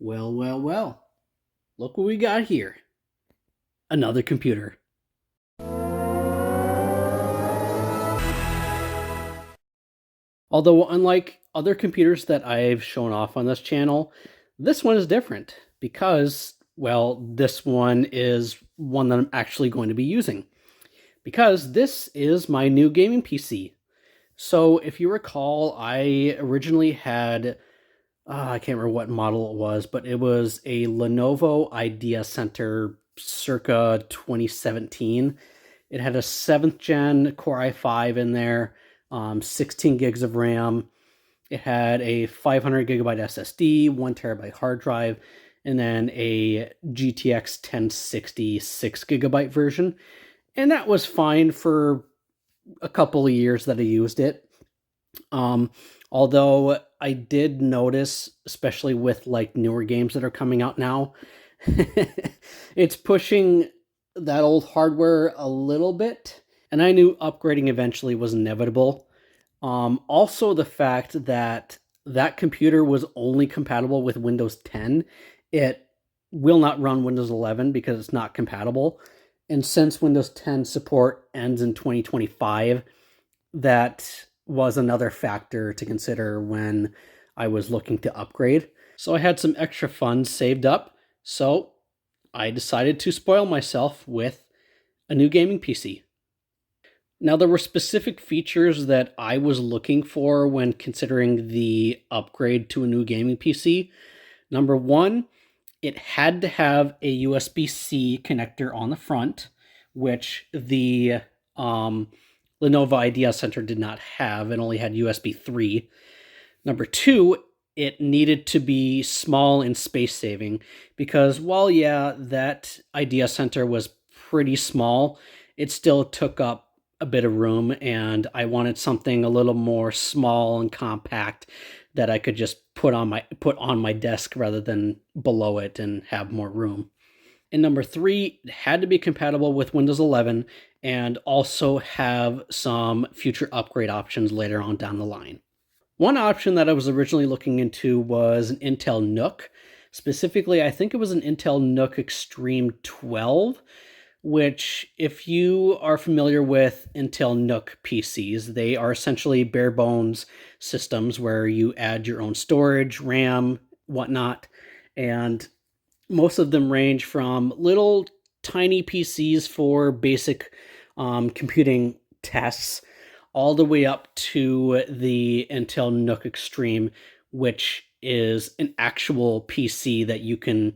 Well, well, well. Look what we got here. Another computer. Although, unlike other computers that I've shown off on this channel, this one is different because, well, this one is one that I'm actually going to be using. Because this is my new gaming PC. So, if you recall, I originally had, I can't remember what model it was, but it was a Lenovo Idea Center circa 2017. It had a 7th gen Core i5 in there, 16 gigs of RAM. It had a 500 gigabyte SSD, 1 terabyte hard drive, and then a GTX 1060 6 gigabyte version. And that was fine for a couple of years that I used it. Although I did notice, especially with like newer games that are coming out now, it's pushing that old hardware a little bit, and I knew upgrading eventually was inevitable. Also, the fact that that computer was only compatible with Windows 10, it will not run Windows 11 because it's not compatible. And since Windows 10 support ends in 2025, that was another factor to consider when I was looking to upgrade. So I had some extra funds saved up, so I decided to spoil myself with a new gaming PC. Now, there were specific features that I was looking for when considering the upgrade to a new gaming PC. Number one, it had to have a USB-C connector on the front, which the Lenovo Idea Center did not have. It only had USB 3. Number two, it needed to be small and space saving because while, yeah, that Idea Center was pretty small, it still took up a bit of room, and I wanted something a little more small and compact that I could just put on my desk rather than below it and have more room. And number three, it had to be compatible with Windows 11 and also have some future upgrade options later on down the line. One option that I was originally looking into was an Intel NUC. Specifically, I think it was an Intel NUC Extreme 12, which, if you are familiar with Intel NUC PCs, they are essentially bare bones systems where you add your own storage, RAM, whatnot, and most of them range from little tiny PCs for basic computing tests all the way up to the Intel NUC Extreme, which is an actual PC that you can,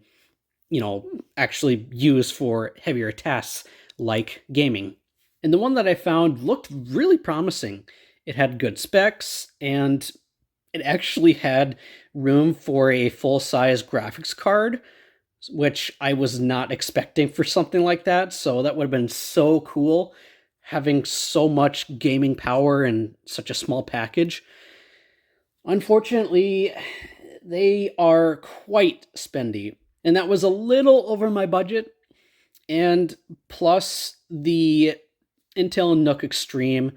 actually use for heavier tasks like gaming. And the one that I found looked really promising. It had good specs, and it actually had room for a full-size graphics card, which I was not expecting for something like that. So that would have been so cool, having so much gaming power in such a small package. Unfortunately, they are quite spendy, and that was a little over my budget. And plus, the Intel NUC Extreme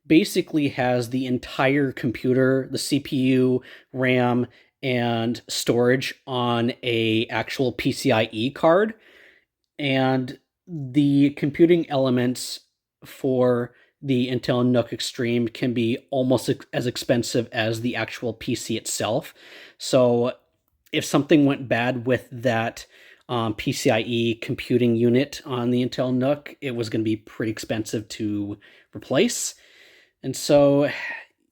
basically has the entire computer, the CPU, RAM, and storage on a actual PCIe card, and the computing elements for the Intel NUC Extreme can be almost as expensive as the actual PC itself. So if something went bad with that PCIe computing unit on the Intel NUC, it was going to be pretty expensive to replace. And so,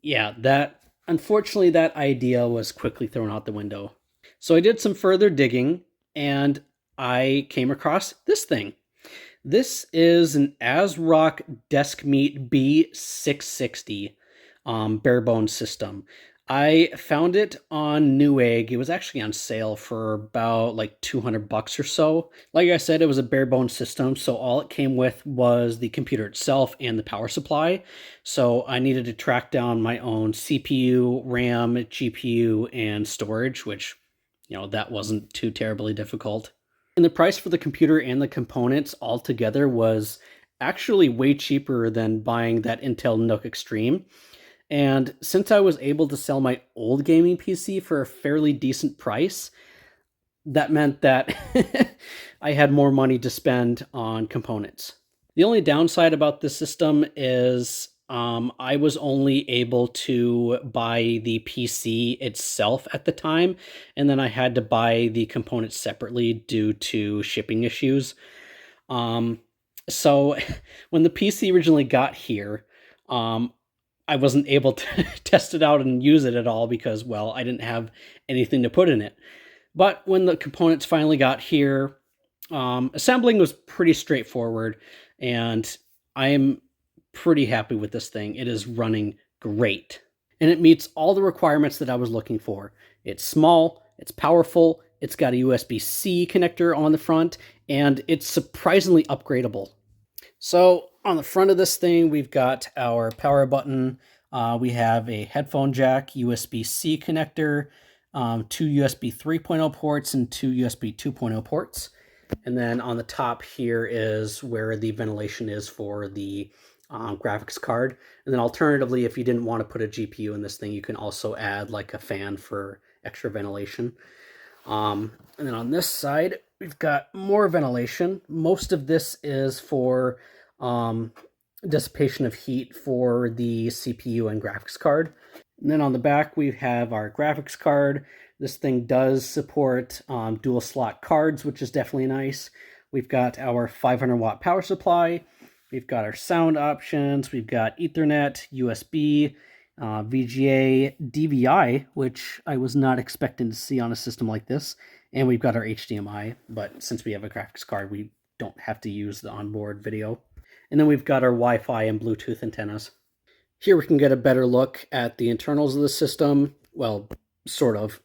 yeah, that unfortunately that idea was quickly thrown out the window. So I did some further digging, and I came across this thing. This is an ASRock DeskMeet B660 bare bones system. I found it on Newegg. It was actually on sale for about like $200 or so. Like I said, it was a bare bones system, so all it came with was the computer itself and the power supply. So I needed to track down my own CPU, RAM, GPU, and storage, which, that wasn't too terribly difficult. And the price for the computer and the components altogether was actually way cheaper than buying that Intel NUC Extreme. And since I was able to sell my old gaming PC for a fairly decent price, that meant that I had more money to spend on components. The only downside about this system is I was only able to buy the PC itself at the time, and then I had to buy the components separately due to shipping issues. Um, so when the PC originally got here, um, I wasn't able to test it out and use it at all because, well, I didn't have anything to put in it. But when the components finally got here, assembling was pretty straightforward, and I am pretty happy with this thing. It is running great, and it meets all the requirements that I was looking for. It's small, it's powerful, it's got a USB-C connector on the front, and it's surprisingly upgradable. So on the front of this thing, we've got our power button. We have a headphone jack, USB-C connector, two USB 3.0 ports, and two USB 2.0 ports. And then on the top here is where the ventilation is for the graphics card. And then alternatively, if you didn't want to put a GPU in this thing, you can also add like a fan for extra ventilation. And then on this side, we've got more ventilation. Most of this is for dissipation of heat for the CPU and graphics card. And then on the back, we have our graphics card. This thing does support dual slot cards, which is definitely nice. We've got our 500 watt power supply. We've got our sound options. We've got Ethernet, USB, VGA, DVI, which I was not expecting to see on a system like this. And we've got our HDMI, but since we have a graphics card, we don't have to use the onboard video. And then we've got our Wi-Fi and Bluetooth antennas. Here we can get a better look at the internals of the system. Well, sort of.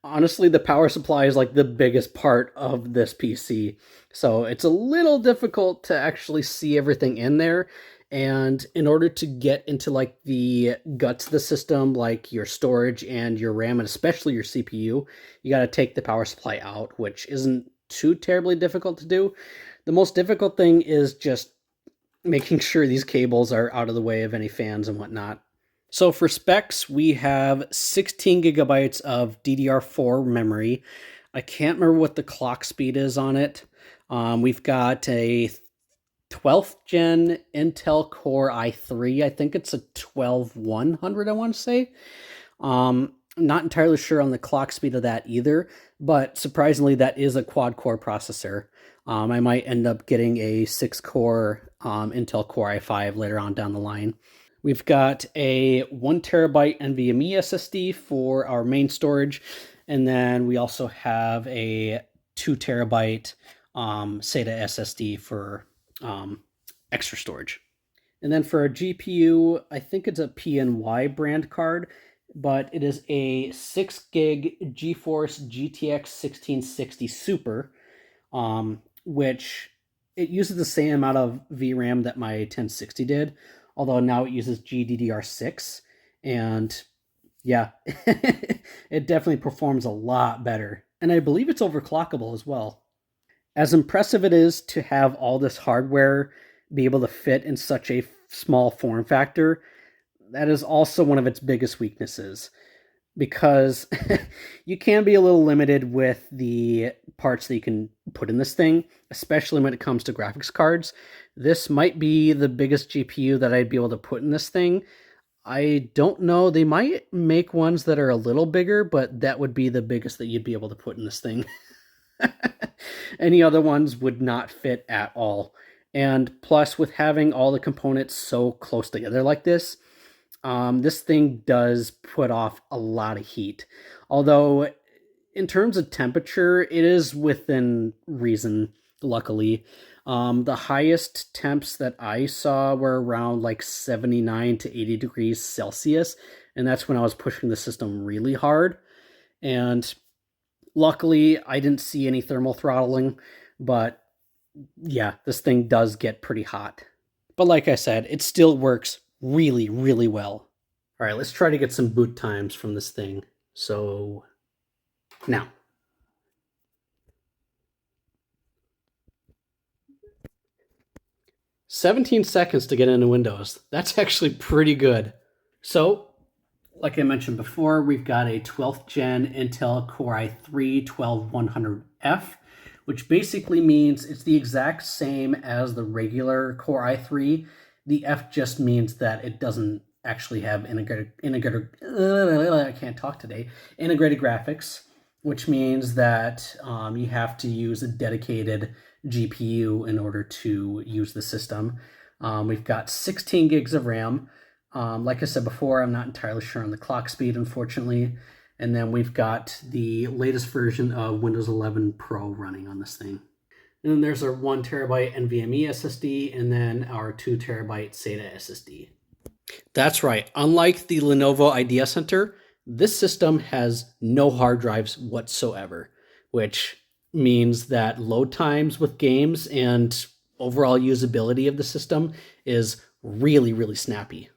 Honestly, the power supply is like the biggest part of this PC. So it's a little difficult to actually see everything in there. And in order to get into like the guts of the system, like your storage and your RAM, and especially your CPU, you got to take the power supply out, which isn't too terribly difficult to do. The most difficult thing is just making sure these cables are out of the way of any fans and whatnot. So for specs, we have 16 gigabytes of DDR4 memory. I can't remember what the clock speed is on it. We've got a 12th gen Intel Core i3. I think it's a 12100, I want to say. Not entirely sure on the clock speed of that either, but surprisingly, that is a quad-core processor. I might end up getting a 6-core Intel Core i5 later on down the line. We've got a 1 terabyte NVMe SSD for our main storage, and then we also have a 2 terabyte SATA SSD for extra storage. And then for our GPU, I think it's a PNY brand card, but it is a 6 gig GeForce GTX 1660 Super, which it uses the same amount of VRAM that my 1060 did, although now it uses GDDR6, and yeah, it definitely performs a lot better. And I believe it's overclockable as well. As impressive it is to have all this hardware be able to fit in such a small form factor, that is also one of its biggest weaknesses, because you can be a little limited with the parts that you can put in this thing, especially when it comes to graphics cards. This might be the biggest GPU that I'd be able to put in this thing. I don't know, they might make ones that are a little bigger, but that would be the biggest that you'd be able to put in this thing. Any other ones would not fit at all. And plus, with having all the components so close together like this, this thing does put off a lot of heat. Although, in terms of temperature, it is within reason, luckily. The highest temps that I saw were around like 79 to 80 degrees Celsius, and that's when I was pushing the system really hard. And luckily, I didn't see any thermal throttling, but yeah, this thing does get pretty hot. But like I said, it still works really, really well. All right, let's try to get some boot times from this thing. So now. 17 seconds to get into Windows. That's actually pretty good. So Like I mentioned before, we've got a 12th gen Intel Core i3-12100F, which basically means it's the exact same as the regular Core i3. The F just means that it doesn't actually have integrated graphics, which means that you have to use a dedicated GPU in order to use the system. We've got 16 gigs of RAM. Like I said before, I'm not entirely sure on the clock speed, unfortunately. And then we've got the latest version of Windows 11 Pro running on this thing. And then there's our 1 terabyte NVMe SSD and then our 2 terabyte SATA SSD. That's right. Unlike the Lenovo Idea Center, this system has no hard drives whatsoever, which means that load times with games and overall usability of the system is really, really snappy.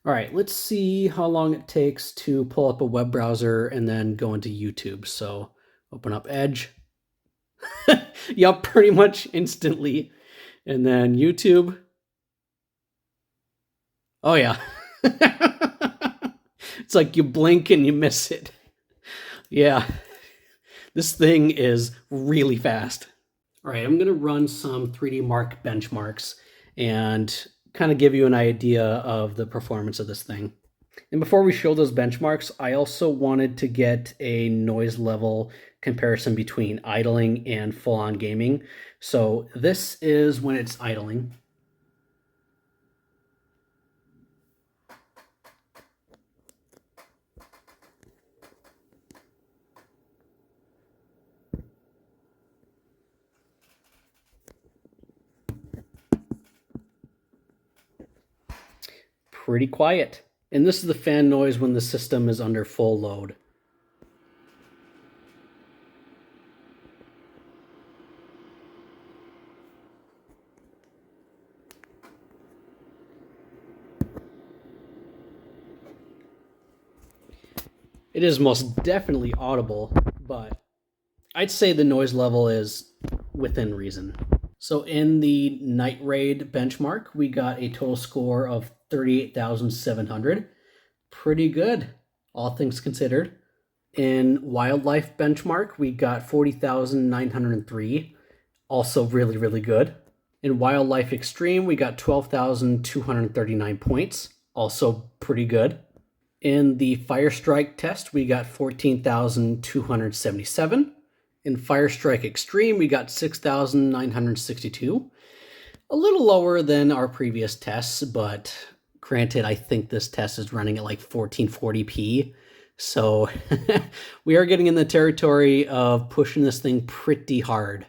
All right, let's see how long it takes to pull up a web browser and then go into YouTube. So open up Edge. Yup, pretty much instantly. And then YouTube. Oh yeah. It's like you blink and you miss it. Yeah. This thing is really fast. All right, I'm going to run some 3D Mark benchmarks and kind of give you an idea of the performance of this thing. And before we show those benchmarks, I also wanted to get a noise level comparison between idling and full-on gaming. So this is when it's idling. Pretty quiet. And this is the fan noise when the system is under full load. It is most definitely audible, but I'd say the noise level is within reason. So in the Night Raid benchmark, we got a total score of 38,700. Pretty good, all things considered. In Wildlife benchmark, we got 40,903. Also really, really good. In Wildlife Extreme, we got 12,239 points. Also pretty good. In the Firestrike test, we got 14,277. In Firestrike Extreme, we got 6,962. A little lower than our previous tests, but granted, I think this test is running at like 1440p. So we are getting in the territory of pushing this thing pretty hard.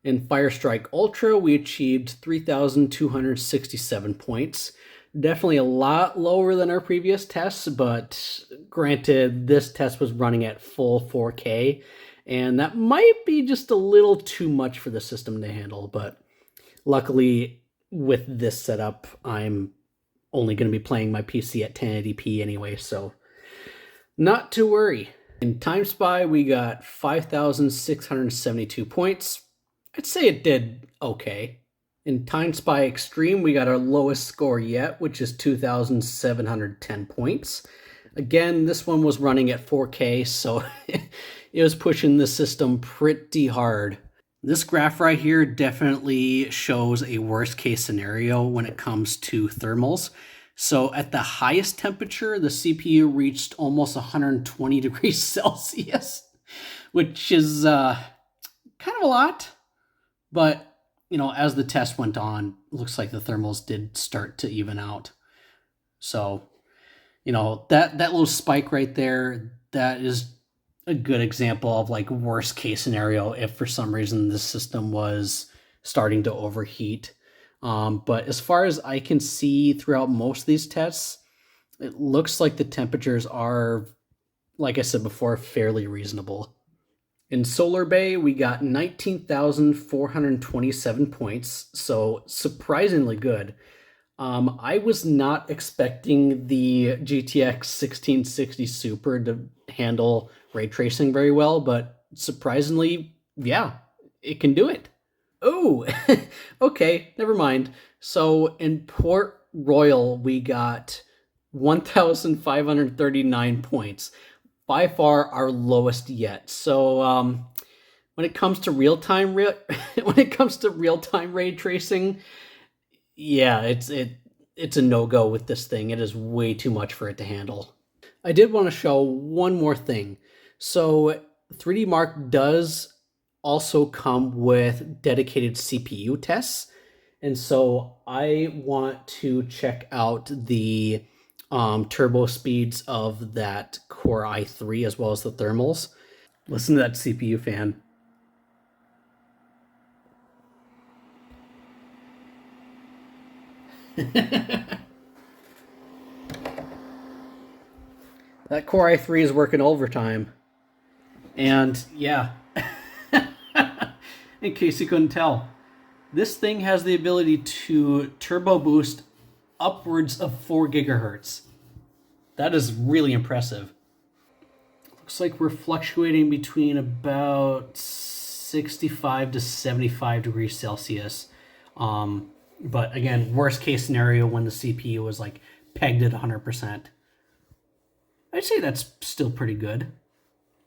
In Firestrike Ultra, we achieved 3,267 points. Definitely a lot lower than our previous tests, but granted, this test was running at full 4K, and that might be just a little too much for the system to handle, but luckily with this setup, I'm only going to be playing my PC at 1080p anyway, so not to worry. In TimeSpy, we got 5,672 points. I'd say it did okay. In TimeSpy Extreme, we got our lowest score yet, which is 2,710 points. Again, this one was running at 4K, so it was pushing the system pretty hard. This graph right here definitely shows a worst case scenario when it comes to thermals. So at the highest temperature, the CPU reached almost 120 degrees Celsius, which is kind of a lot. But, you know, as the test went on, it looks like the thermals did start to even out. So, you know, that little spike right there, that is a good example of like worst case scenario if for some reason the system was starting to overheat. But as far as I can see throughout most of these tests, it looks like the temperatures are, like I said before, fairly reasonable. In Solar Bay, we got 19,427 points, so surprisingly good. I was not expecting the GTX 1660 Super to handle ray tracing very well, but surprisingly, yeah, it can do it. Oh, okay, never mind. So in Port Royal, we got 1,539 points. By far our lowest yet. So when it comes to real-time when it comes to real-time ray tracing, yeah, it's a no-go with this thing. It is way too much for it to handle. I did want to show one more thing. So 3D Mark does also come with dedicated CPU tests. And so I want to check out the turbo speeds of that Core i3 as well as the thermals. Listen to that CPU fan. That Core i3 is working overtime. And yeah, in case you couldn't tell, this thing has the ability to turbo boost upwards of 4 gigahertz. That is really impressive. Looks like we're fluctuating between about 65 to 75 degrees Celsius. But again, worst case scenario when the CPU was like pegged at 100%. I'd say that's still pretty good,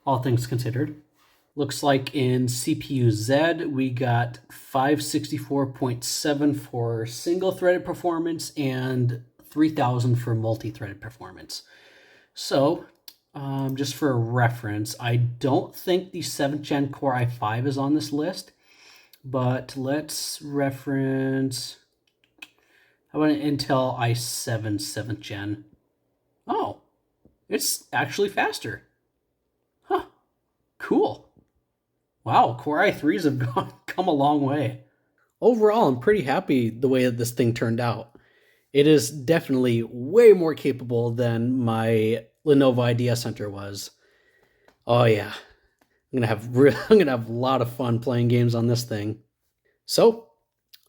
all things considered. Looks like in CPU Z, we got 564.7 for single-threaded performance and 3000 for multi-threaded performance. So, just for reference, I don't think the 7th Gen Core i5 is on this list, but let's reference, how about an Intel i7 7th Gen? Oh, it's actually faster. Huh, cool. Wow, Core i3s have come a long way. Overall, I'm pretty happy the way that this thing turned out. It is definitely way more capable than my Lenovo Idea Center was. Oh yeah, I'm gonna have a lot of fun playing games on this thing. So,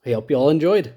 I hope you all enjoyed.